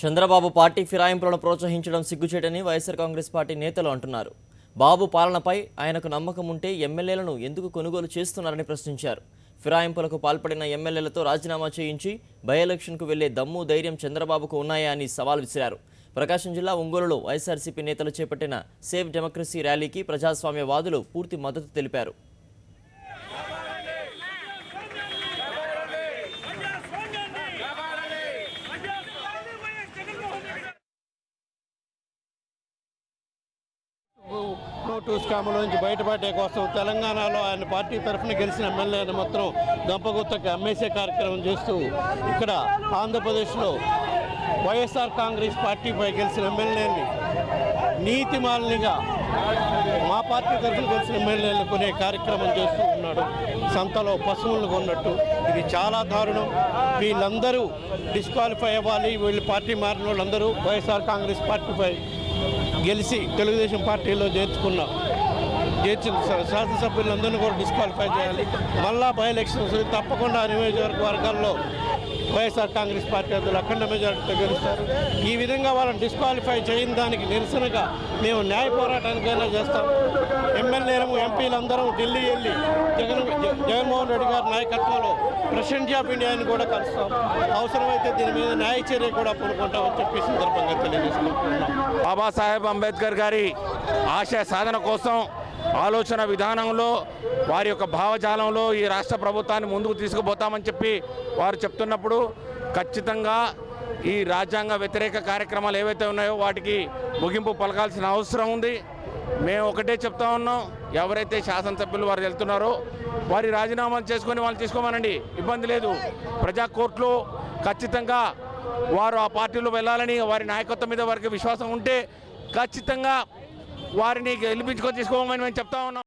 Chandrababu party ఫిరాయింపులను ప్రోత్సహించడం సిగ్గుచేటని YSR Congress party నేతలు అంటున్నారు. బాబు పాలనపై ఆయనకు నమ్మకం ఉంటే ఎమ్మెల్యేలను ఎందుకు కొనుగోలు చేస్తున్నారని ప్రశ్నించారు. ఫిరాయింపులకు పాల్పడిన ఎమ్మెల్యేలతో రాజీనామా చేయించి బై ఎలక్షన్కు వెళ్లే దమ్ము ధైర్యం చంద్రబాబుకు ఉన్నాయా అని సవాల్ విసిరారు. ప్రకాశం జిల్లా ఒంగోలులో వైఎస్ఆర్సీపీ నేతలు చేపట్టిన సేవ్ డెమోక్రసీ ర్యాలీకి ప్రజాస్వామ్యవాదులు పూర్తి మద్దతు తెలిపారు. నోటు స్కాముల నుంచి బయటపడే కోసం తెలంగాణలో ఆయన పార్టీ తరఫున గెలిచిన ఎమ్మెల్యేని మొత్తం గంపగుత్తకి అమ్మేసే కార్యక్రమం చేస్తూ ఇక్కడ ఆంధ్రప్రదేశ్లో వైఎస్ఆర్ కాంగ్రెస్ పార్టీపై గెలిచిన ఎమ్మెల్యేని నీతిమాలినిగా మా పార్టీ తరఫున గెలిచిన ఎమ్మెల్యేలను కొనే కార్యక్రమం చేస్తూ ఉన్నాడు. సంతలో పశువులను కొన్నట్టు. ఇది చాలా దారుణం. వీళ్ళందరూ డిస్క్వాలిఫై అవ్వాలి. వీళ్ళు పార్టీ మారిన వాళ్ళందరూ వైఎస్ఆర్ కాంగ్రెస్ పార్టీపై గెలిచి తెలుగుదేశం పార్టీలో చేర్చిన శాసనసభ్యులందరినీ కూడా డిస్క్వాలిఫై చేయాలి. మళ్ళా బై ఎలక్షన్స్ తప్పకుండా నియోజకవర్గాల్లో వైఎస్ఆర్ కాంగ్రెస్ పార్టీ అభ్యర్థులు అఖండ మెజార్టీతో గెలుస్తారు. ఈ విధంగా వాళ్ళని డిస్క్వాలిఫై చేయని దానికి నిరసనగా మేము న్యాయ పోరాటానికైనా చేస్తాం. ఎమ్మెల్యేలు ఎంపీలందరం ఢిల్లీ వెళ్ళి జగన్మోహన్ రెడ్డి గారి నాయకత్వంలో ప్రెసిడెంట్ ఆఫ్ ఇండియాని కూడా కలుస్తాం. అవసరమైతే దీని మీద న్యాయ చర్య కూడా పూనుకుంటామని చెప్పి సందర్భంగా తెలియజేసుకుంటున్నాం. బాబాసాహెబ్ అంబేద్కర్ గారి ఆశయ సాధన కోసం ఆలోచన విధానంలో వారి యొక్క భావజాలంలో ఈ రాష్ట్ర ప్రభుత్వాన్ని ముందుకు తీసుకుపోతామని చెప్పి వారు చెప్తున్నప్పుడు ఖచ్చితంగా ఈ రాజ్యాంగ వ్యతిరేక కార్యక్రమాలు ఏవైతే ఉన్నాయో వాటికి ముగింపు పలకాల్సిన అవసరం ఉంది. మేము ఒకటే చెప్తా ఉన్నాం, ఎవరైతే శాసనసభ్యులు వారు వెళ్తున్నారో వారి రాజీనామాలు చేసుకొని వాళ్ళు తీసుకోమనండి, ఇబ్బంది లేదు. ప్రజా కోర్టులో ఖచ్చితంగా వారు ఆ పార్టీలో వెళ్ళాలని వారి నాయకత్వం మీద వారికి విశ్వాసం ఉంటే ఖచ్చితంగా వారిని గెలిపించుకొని తీసుకోమని మేము చెప్తా ఉన్నాం.